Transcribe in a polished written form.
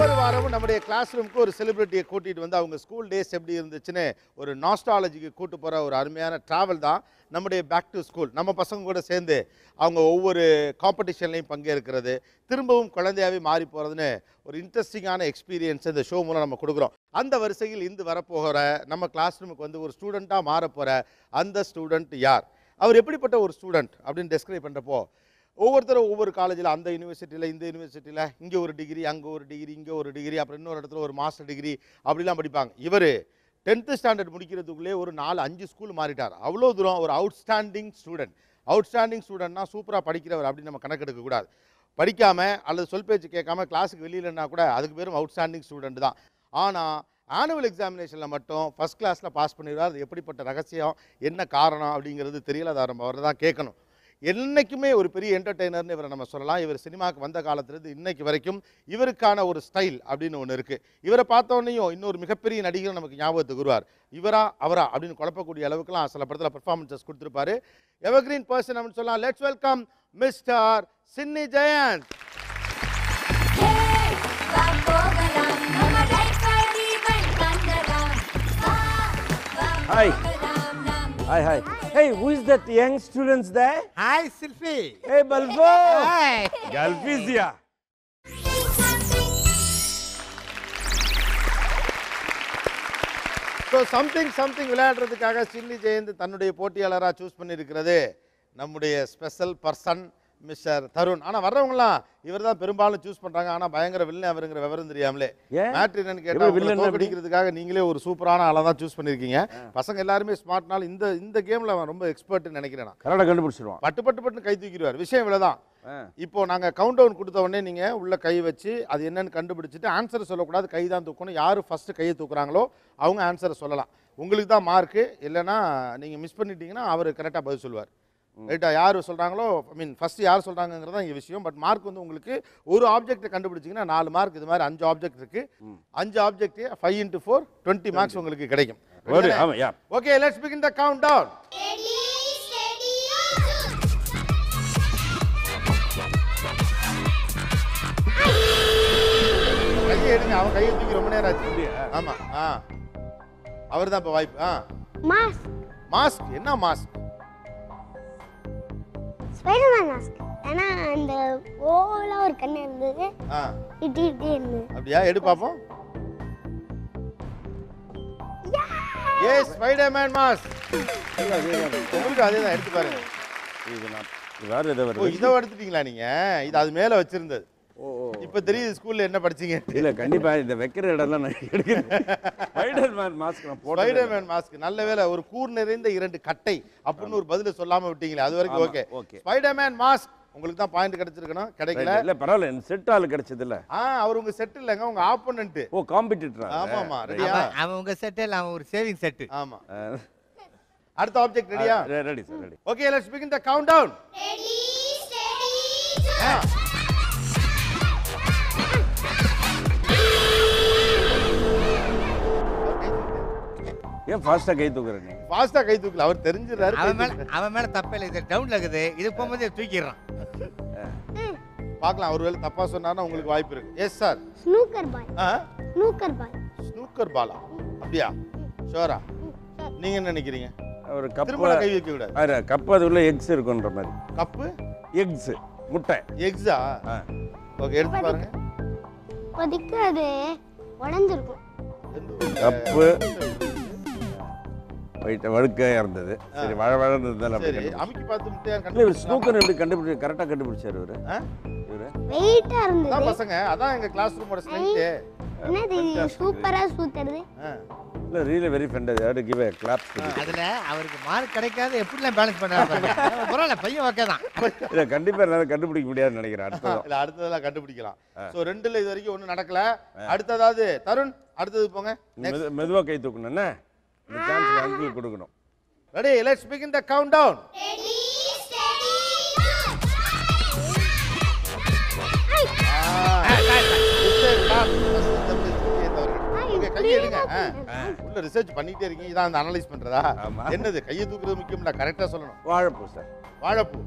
ஒவ்வொரு வாரமும் நம்முடைய கிளாஸ் ரூமுக்கு ஒரு செலிபிரிட்டியை கூட்டிட்டு வந்து அவங்க ஸ்கூல் டேஸ் எப்படி இருந்துச்சுன்னு ஒரு நாஸ்டாலஜிக்கு கூட்டு போகிற ஒரு அருமையான ட்ராவல் தான் நம்முடைய பேக் டு ஸ்கூல். நம்ம பசங்க கூட சேர்ந்து அவங்க ஒவ்வொரு காம்படிஷன்லையும் பங்கேற்கிறது, திரும்பவும் குழந்தையாகவே மாறி போகிறதுன்னு ஒரு இன்ட்ரெஸ்டிங்கான எக்ஸ்பீரியன்ஸ் இந்த ஷோ மூலம் நம்ம கொடுக்குறோம். அந்த வரிசையில் இன்று வரப்போகிற நம்ம கிளாஸ் ரூமுக்கு வந்து ஒரு ஸ்டூடெண்ட்டாக மாறப்போகிற அந்த ஸ்டூடெண்ட் யார், அவர் எப்படிப்பட்ட ஒரு ஸ்டூடெண்ட் அப்படின்னு டெஸ்கிரைப் பண்ணுறப்போ ஒவ்வொருத்தரும் ஒவ்வொரு காலேஜில் அந்த யூனிவர்சிட்டியில் இந்த யூனிவர்சிட்டியில் இங்கே ஒரு டிகிரி, அங்கே ஒரு டிகிரி, இங்கே ஒரு டிகிரி, அப்புறம் இன்னொரு இடத்துல ஒரு மாஸ்டர் டிகிரி அப்படிலாம் படிப்பாங்க. இவர் 10th ஸ்டாண்டர்ட் முடிக்கிறதுக்குள்ளே ஒரு 4-5 ஸ்கூல் மாறிட்டார். அவ்வளோ தூரம் ஒரு அவுட்ஸ்டாண்டிங் ஸ்டூடெண்ட். அவுட்ஸ்டாண்டிங் ஸ்டூடெண்ட்னா சூப்பராக படிக்கிறவர் அப்படின்னு நம்ம கணக்கெடுக்கக்கூடாது. படிக்காமல் அல்லது சொல் பேச்சு கேட்காம கிளாஸுக்கு வெளியிலன்னா கூட அதுக்கு பேரும் அவுட்ஸ்டாண்டிங் ஸ்டூடெண்ட் தான். ஆனால் ஆனுவல் எக்ஸாமினேஷனில் மட்டும் ஃபஸ்ட் கிளாஸில் பாஸ் பண்ணிடுவார். அது எப்படிப்பட்ட ரகசியம், என்ன காரணம் அப்படிங்கிறது தெரியல. அதை நம்ம அவரை தான் கேட்கணும். என்றைக்குமே ஒரு பெரிய என்டர்டெய்னர்னு இவரை நம்ம சொல்லலாம். இவர் சினிமாவுக்கு வந்த காலத்துலேருந்து இன்னைக்கு வரைக்கும் இவருக்கான ஒரு ஸ்டைல் அப்படின்னு ஒன்று இருக்குது. இவரை பார்த்தோன்னையும் இன்னொரு மிகப்பெரிய நடிகர் நமக்கு ஞாபகத்துக்கு வருவார். இவரா அவரா அப்படின்னு குழப்பக்கூடிய அளவுக்குலாம் சில படத்தில் பெர்ஃபார்மன்ஸஸ் கொடுத்துருப்பாரு. எவர்கிரீன் பர்சன் அப்படின்னு சொல்லலாம். Let's welcome mister Chinni Jayanth. Hi. Hi, hi. Hey, who is that young students there? Hi, Sylvie. Hey, Balbo. Hi. Galfizia. So something விளையாடுறதுக்காக சின்னி ஜெயந்த் தன்னுடைய போட்டியாளராக சூஸ் பண்ணியிருக்கிறது நம்முடைய ஸ்பெஷல் பர்சன் மிஸ்டர் தருண். ஆனால் வர்றவங்களாம் இவர் தான் பெரும்பாலும் சூஸ் பண்ணுறாங்க. ஆனால் பயங்கர வில்லன் அவருங்கிற விவரம் தெரியாமலே மேட்ரு என்னன்னு கேட்டால் தோக்கடிக்கிறதுக்காக நீங்களே ஒரு சூப்பரான ஆளாக தான் சூஸ் பண்ணியிருக்கீங்க. பசங்க எல்லாருமே ஸ்மார்ட்னால இந்த கேமில் அவன் ரொம்ப எக்ஸ்பர்ட்னு நினைக்கிறேன். கரெக்டாக கண்டுபிடிச்சிருவான். பட்டு கை தூக்கிடுவார். விஷயம் இவ்வளோதான். இப்போ நாங்கள் கவுண்ட் டவுன் கொடுத்த உடனே நீங்கள் உள்ள கை வச்சு அது என்னன்னு கண்டுபிடிச்சிட்டு ஆன்சர் சொல்லக்கூடாது, கை தான் தூக்கணும். யார் ஃபஸ்ட்டு கையை தூக்குறாங்களோ அவங்க ஆன்சரை சொல்லலாம். உங்களுக்கு தான் மார்க்கு. இல்லைன்னா நீங்கள் மிஸ் பண்ணிட்டீங்கன்னா அவர் கரெக்டாக பதில் சொல்லுவார். ரைட்டா? யார் சொல்கிறாங்களோ ஃபஸ்ட்டு யார் சொல்கிறாங்கிறது தான் இங்கே விஷயம். பட் மார்க் வந்து உங்களுக்கு ஒரு ஆப்ஜெக்ட்டை கண்டுபிடிச்சிங்கன்னா 4 மார்க். இது மாதிரி 5 ஆப்ஜெக்ட் இருக்குது. 5 ஆப்ஜெக்ட் 5 × 4 20 மார்க்ஸ் உங்களுக்கு கிடைக்கும். Okay, let's begin the countdown. கையை எடுங்க. அவன் கையை தூக்கி ரொம்ப நேரம் ஆச்சு. ஆமாம். அவர் தான் இப்போ வாய்ப்பு. மாஸ்க். என்ன மாஸ்க்? Spiderman mask. ஏன்னா அந்த ஓவலா ஒரு கண்ணு இருந்தது. இப்படி இருந்தது. அப்படியா? எடு பாப்போம். Yes, Spiderman mask. உங்களுக்கு அதே தான். எடுத்து பாருங்க. இதை எடுத்துட்டீங்களா நீங்க? இது அது மேல வச்சிருந்தது. இப்ப தெரியுது ஸ்கூல்ல என்ன படிச்சீங்க. இல்ல கண்டிப்பா இந்த வைக்கிற இடம்லாம் நான் எடுக்கிறேன். ஸ்பைடர்மேன் மாஸ்க் நான் போட்டேன். Spiderman mask. நல்ல வேளை ஒரு கூர் நிறைந்த 2 கட்டை அப்படின்னு ஒரு பதில சொல்லாம விட்டீங்களே. அது வரைக்கும் ஓகே. ஸ்பைடர்மேன் மாஸ்க் உங்களுக்கு தான் பாயிண்ட் கிடைச்சிருக்கணும். கிடைக்கல. இல்ல பரவாயில்ல. இந்த செட் ஆளு கிடைச்சது இல்ல. அவர் உங்க செட் இல்லங்க, உங்க ஆப்போனன்ட். ஓ, காம்படிட்டர். ஆமாமா. ரெடியா? அவன் உங்க செட் இல்ல, அவன் ஒரு சேவிங் செட். ஆமா. அடுத்த ஆப்ஜெக்ட் ரெடியா? Ready sir, ready. Okay, let's begin the countdown. Ready, steady, ஏன் ஃபாஸ்டா கை தூக்குற நீ? ஃபாஸ்டா கை தூக்கல. அவர் தெரிஞ்சிராரு. அவன் மேல தப்பே இல்ல. இது டவுன்ல இருக்குது. இது போகும்போது தூக்கிடுறான். பார்க்கலாம். ஒருவேளை தப்பா சொன்னானா உங்களுக்கு வாய்ப்பு இருக்கு. Yes sir. ஸ்னூக்கர் பால். ஸ்னூக்கர் பாலா? அப்படியா? ஷூரா? நீங்க என்ன நினைக்கிறீங்க? ஒரு கப் கை வைக்க கூடாது. அரே, கப் அதுல எக்ஸ் இருக்குன்ற மாதிரி. கப்பு எக்ஸ், முட்டை. எக்ஸா? ஓகே, எடுத்து பாருங்க. அதுக்கு அது உடைஞ்சிருக்கும். கப்பு வைட்ட வழுக்கையா இருந்தது. சரி, வழவழன்றதால அப்படி. சரி, அமுக்கி பார்த்து முட்டையா கண்டுபிடிச்சு. ஸ்னூக்கர் எப்படி கண்டுபிடிச்சு கரெக்ட்டா கண்டுபிடிச்சாரு இவரு? இவரு வெயிட்டா இருந்தது. அதான் பசங்க, அதான் எங்க கிளாஸ் ரூமோட ஸ்ட்ரெngth. என்னது சூப்பரா சூத்துறது. இல்ல, really very funded. I give a claps to. அதுல அவருக்கு மார்க் கிடைக்காத எப்படிலாம் பேலன்ஸ் பண்றாரு பாருங்க. பரவாயில்ல, பையன் ஓகே தான். இல்ல கண்டிப்பா என்னால கண்டுபிடிக்க முடியாதுன்னு நினைக்கிறேன். இல்ல, அடுத்ததெல்லாம் கண்டுபிடிக்கலாம். சோ 2ல இது வரைக்கும் ஒண்ணும் நடக்கல. அடுத்ததாவது தருண், அடுத்தது போங்க. மெதுவா கை தூக்கணும். என்ன இந்த சான்ஸ் அங்கிள் கொடுக்கணும். Ready, let's begin the countdown. Ready, steady, okay, கையை எடுங்க. உள்ள ரிசர்ச் பண்ணிட்டே இருக்கீங்க. இதான் அந்த அனலைஸ் பண்றதா? என்னது கையை தூக்குறது முக்கியம் இல்ல, கரெக்டா சொல்லணும். வாழைப்பூ சார். வாழைப்பூ.